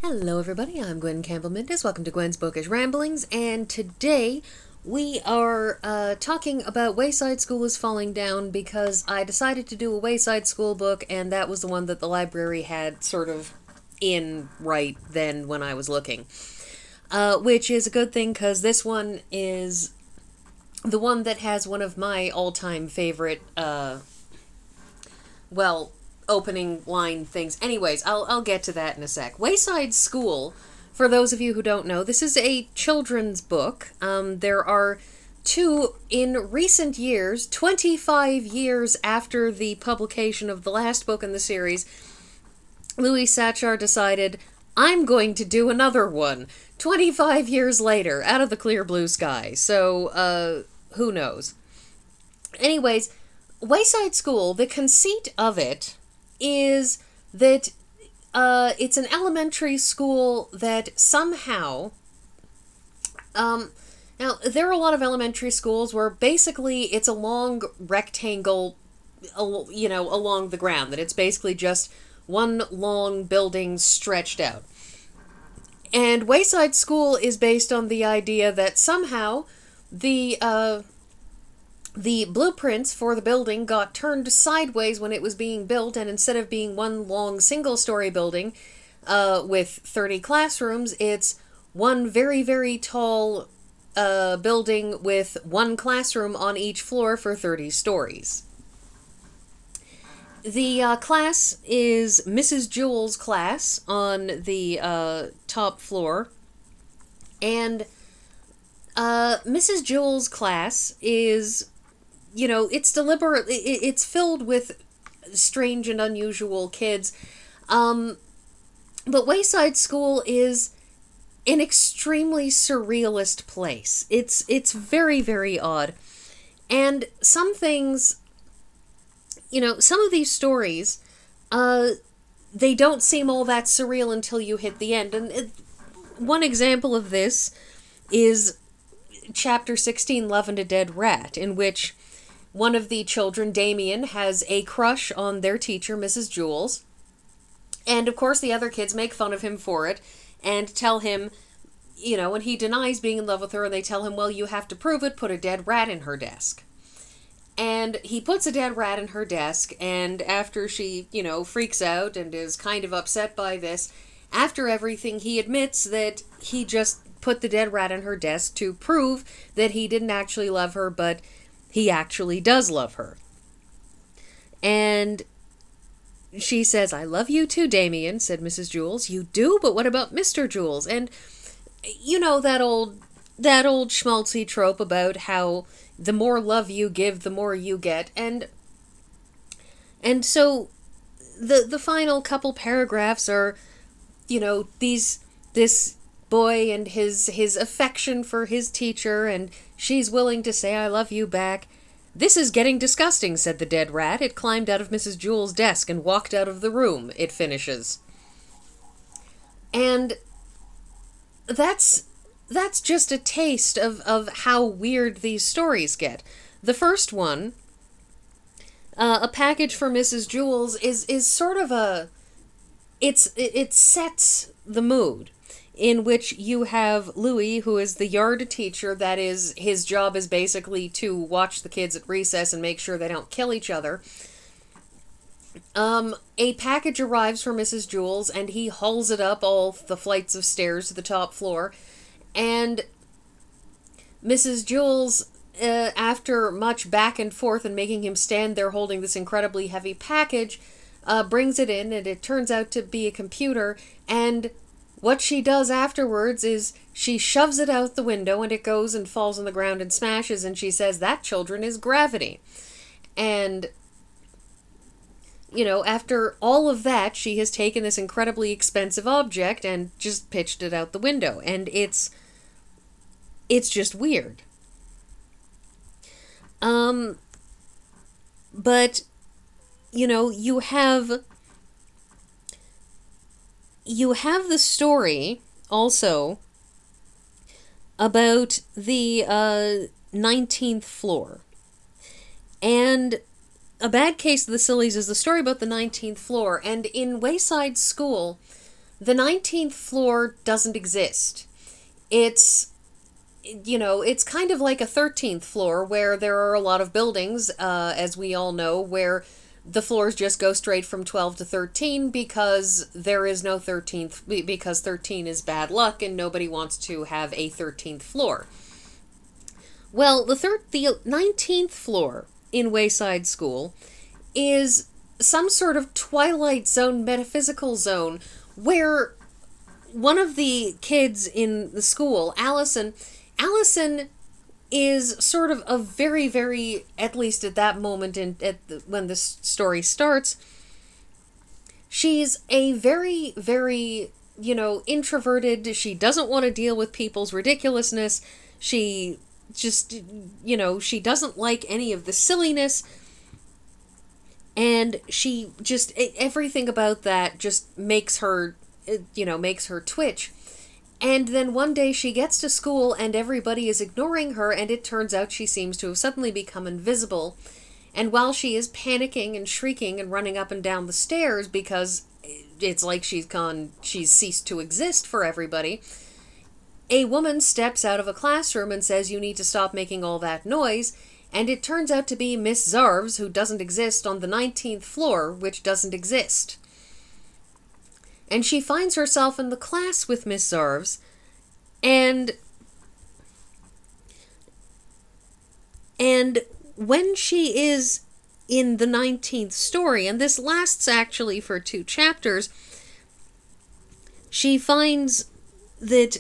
Hello everybody, I'm Gwen Campbell-Mindes. Welcome to Gwen's Bookish Ramblings, and today we are talking about Wayside School is Falling Down because I decided to do a Wayside School book, and that was the one that the library had sort of in right then when I was looking. Which is a good thing because this one is the one that has one of my all-time favorite, opening line things. Anyways, I'll get to that in a sec. Wayside School, for those of you who don't know, this is a children's book. There are two in recent years, 25 years after the publication of the last book in the series, Louis Sachar decided, I'm going to do another one. 25 years later, out of the clear blue sky. So, who knows? Anyways, Wayside School, the conceit of it is that it's an elementary school that somehow... now, there are a lot of elementary schools where basically it's a long rectangle, along the ground, that it's basically just one long building stretched out. And Wayside School is based on the idea that somehow the blueprints for the building got turned sideways when it was being built, and instead of being one long single-story building with 30 classrooms, it's one very, very tall building with one classroom on each floor for 30 stories. The class is Mrs. Jewell's class on the top floor, and Mrs. Jewell's class is... it's deliberate. It's filled with strange and unusual kids. But Wayside School is an extremely surrealist place. It's very, very odd. And some things, some of these stories, they don't seem all that surreal until you hit the end. And one example of this is Chapter 16, Love and a Dead Rat, in which one of the children, Damien, has a crush on their teacher, Mrs. Jules. And, of course, the other kids make fun of him for it and tell him, and he denies being in love with her, and they tell him, well, you have to prove it, put a dead rat in her desk. And he puts a dead rat in her desk, and after she, freaks out and is kind of upset by this, after everything, he admits that he just put the dead rat in her desk to prove that he didn't actually love her, but he actually does love her. And she says, I love you too, Damien, said Mrs. Jules. You do? But what about Mr. Jules? And that old schmaltzy trope about how the more love you give, the more you get. And so the final couple paragraphs are, this boy and his affection for his teacher, and she's willing to say, I love you back. This is getting disgusting, said the dead rat. It climbed out of Mrs. Jewell's desk and walked out of the room, it finishes. And that's just a taste of how weird these stories get. The first one, A Package for Mrs. Jewels, is sort of it sets the mood, in which you have Louis, who is the yard teacher. That is, his job is basically to watch the kids at recess and make sure they don't kill each other. A package arrives for Mrs. Jules, and he hauls it up all the flights of stairs to the top floor. And Mrs. Jules, after much back and forth and making him stand there holding this incredibly heavy package, brings it in, and it turns out to be a computer, and what she does afterwards is she shoves it out the window, and it goes and falls on the ground and smashes, and she says, that, children, is gravity. And, after all of that, she has taken this incredibly expensive object and just pitched it out the window. And it's just weird. But, you have the story also about the 19th floor. And A Bad Case of the Sillies is the story about the 19th floor. And in Wayside School, the 19th floor doesn't exist. It's, it's kind of like a 13th floor where there are a lot of buildings, as we all know, where the floors just go straight from 12 to 13 because there is no 13th, because 13 is bad luck and nobody wants to have a 13th floor. Well, the 19th floor in Wayside School is some sort of Twilight Zone metaphysical zone where one of the kids in the school, Allison is sort of a very, very, at least at that moment when this story starts, she's a very, very, introverted. She doesn't want to deal with people's ridiculousness. She just, she doesn't like any of the silliness. And she just, everything about that just makes her twitch. And then one day she gets to school and everybody is ignoring her, and it turns out she seems to have suddenly become invisible. And while she is panicking and shrieking and running up and down the stairs because it's like she's ceased to exist for everybody, a woman steps out of a classroom and says, "You need to stop making all that noise." And it turns out to be Miss Zarves, who doesn't exist on the 19th floor, which doesn't exist. And she finds herself in the class with Miss Zarves, and when she is in the 19th story, and this lasts actually for 2 chapters, she finds that,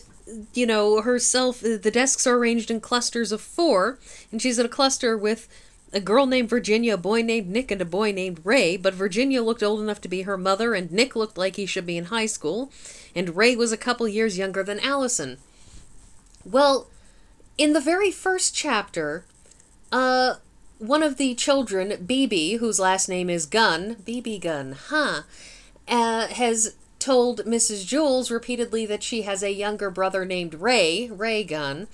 herself, the desks are arranged in clusters of 4, and she's in a cluster with a girl named Virginia, a boy named Nick, and a boy named Ray, but Virginia looked old enough to be her mother, and Nick looked like he should be in high school, and Ray was a couple years younger than Allison. Well, in the very first chapter, one of the children, BB, whose last name is Gunn, BB Gunn, has told Mrs. Jules repeatedly that she has a younger brother named Ray Gunn,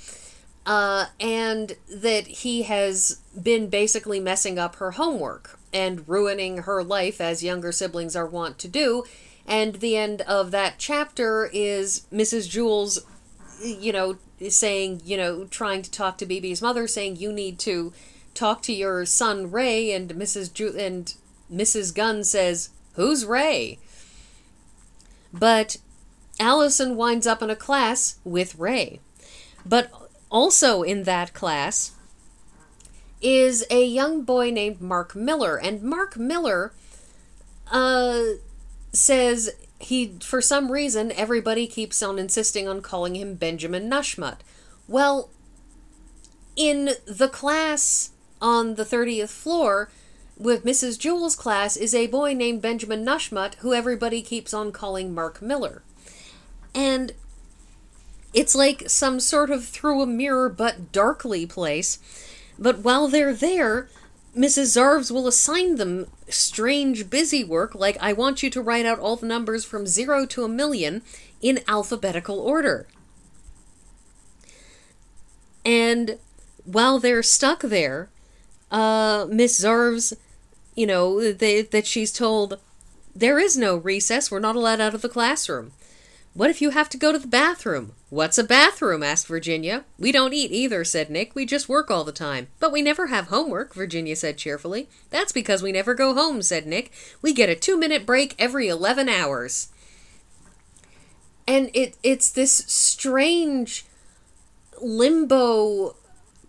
and that he has been basically messing up her homework and ruining her life as younger siblings are wont to do. And the end of that chapter is Mrs. Jules, saying, trying to talk to BB's mother, saying, "You need to talk to your son Ray," and Mrs. Gunn says, "Who's Ray?" But Allison winds up in a class with Ray. But also in that class is a young boy named Mark Miller. And Mark Miller says for some reason, everybody keeps on insisting on calling him Benjamin Nushmut. Well, in the class on the 30th floor with Mrs. Jewell's class is a boy named Benjamin Nushmut, who everybody keeps on calling Mark Miller. And it's like some sort of through a mirror but darkly place. But while they're there, Mrs. Zarves will assign them strange busy work, like, "I want you to write out all the numbers from 0 to 1,000,000 in alphabetical order." And while they're stuck there, Miss Zarves, that she's told, "There is no recess, we're not allowed out of the classroom." "What if you have to go to the bathroom?" "What's a bathroom?" asked Virginia. "We don't eat either," said Nick. "We just work all the time." "But we never have homework," Virginia said cheerfully. "That's because we never go home," said Nick. "We get a 2-minute break every 11 hours. And it's this strange limbo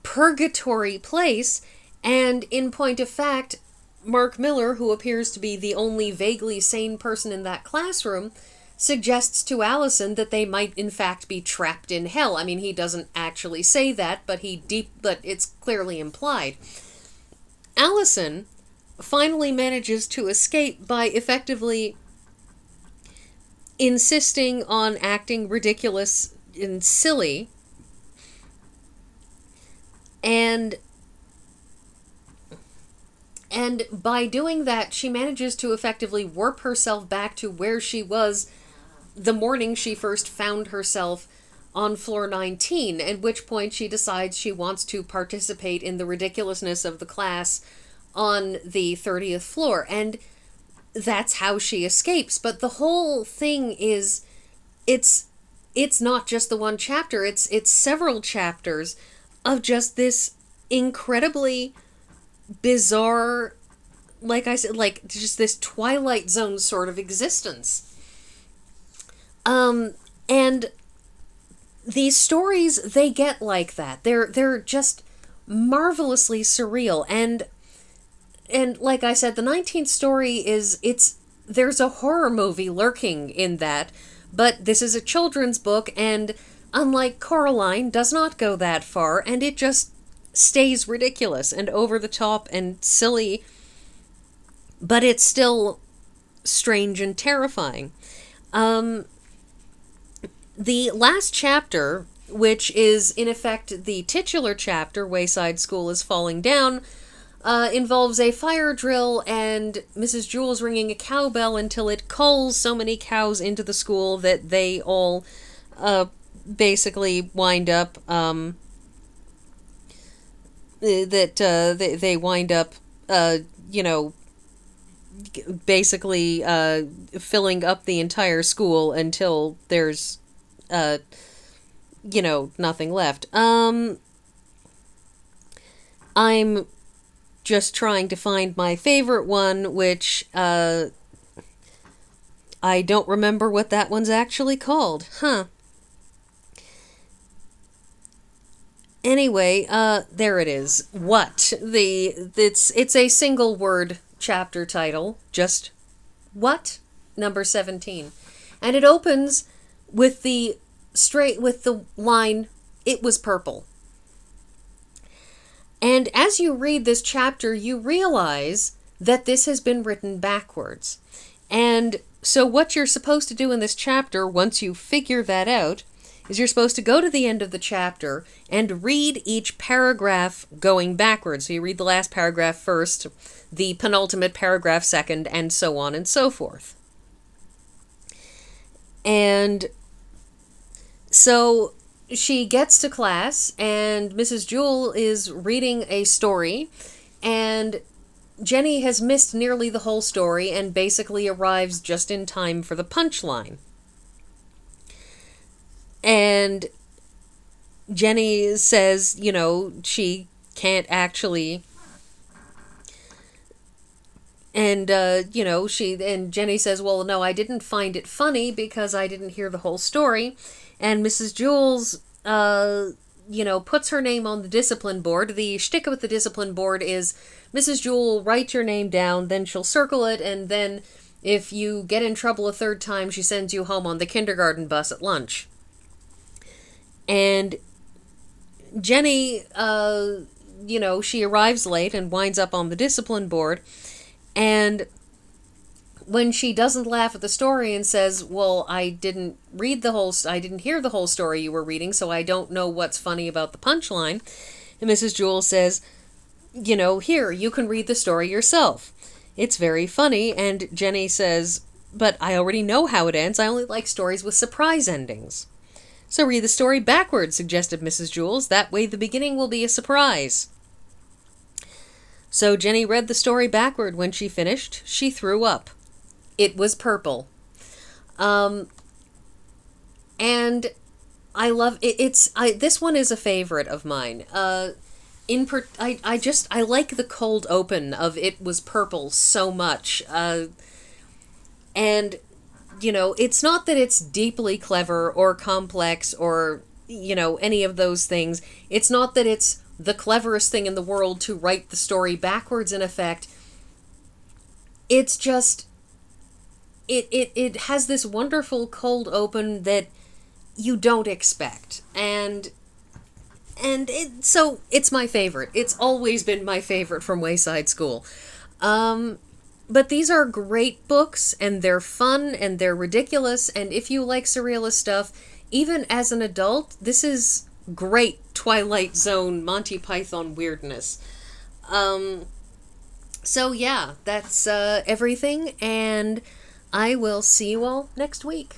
purgatory place, and in point of fact, Mark Miller, who appears to be the only vaguely sane person in that classroom, suggests to Allison that they might in fact be trapped in hell. I mean, he doesn't actually say that, but it's clearly implied. Allison finally manages to escape by effectively insisting on acting ridiculous and silly, and by doing that, she manages to effectively warp herself back to where she was the morning she first found herself on floor 19, at which point she decides she wants to participate in the ridiculousness of the class on the 30th floor. And that's how she escapes. But the whole thing is it's it's not just the one chapter, it's several chapters of just this incredibly bizarre, like I said, like just this Twilight Zone sort of existence. And these stories, they get like that. They're just marvelously surreal. And like I said, the 19th story is, it's there's a horror movie lurking in that, but this is a children's book, and unlike Coraline, does not go that far, and it just stays ridiculous and over the top and silly, but it's still strange and terrifying. The last chapter, which is in effect the titular chapter, Wayside School is Falling Down, involves a fire drill and Mrs. Jewls ringing a cowbell until it calls so many cows into the school that they all basically wind up they wind up you know, basically filling up the entire school until there's you know, nothing left. I'm just trying to find my favorite one, which I don't remember what that one's actually called. Huh. Anyway, there it is. What? It's a single word chapter title. Just what? Number 17. And it opens with the line, "It was purple." And as you read this chapter, you realize that this has been written backwards. And so what you're supposed to do in this chapter, once you figure that out, is you're supposed to go to the end of the chapter and read each paragraph going backwards. So you read the last paragraph first, the penultimate paragraph second, and so on and so forth. And so she gets to class, and Mrs. Jewell is reading a story, and Jenny has missed nearly the whole story and basically arrives just in time for the punchline. And Jenny says, you know, she can't actually... And, you know, Jenny says, well, no, I didn't find it funny because I didn't hear the whole story. And Mrs. Jewls, you know, puts her name on the discipline board. The shtick with the discipline board is Mrs. Jewell will write your name down, then she'll circle it, and then if you get in trouble a third time, she sends you home on the kindergarten bus at lunch. And Jenny, you know, she arrives late and winds up on the discipline board. And when she doesn't laugh at the story and says, well, I didn't hear the whole story you were reading, so I don't know what's funny about the punchline. And Mrs. Jewell says, you know, here, you can read the story yourself. It's very funny. And Jenny says, but I already know how it ends. I only like stories with surprise endings. So read the story backwards, suggested Mrs. Jewls. That way the beginning will be a surprise. So Jenny read the story backward. When she finished, she threw up. It was purple. And I love it. This one is a favorite of mine. I like the cold open of "It was purple" so much. And you know, it's not that it's deeply clever or complex or, you know, any of those things. It's not that it's the cleverest thing in the world to write the story backwards, in effect. It's just, it has this wonderful cold open that you don't expect. So it's my favorite. It's always been my favorite from Wayside School. But these are great books, and they're fun, and they're ridiculous, and if you like surrealist stuff, even as an adult, this is great Twilight Zone, Monty Python weirdness. So yeah, that's everything, and I will see you all next week.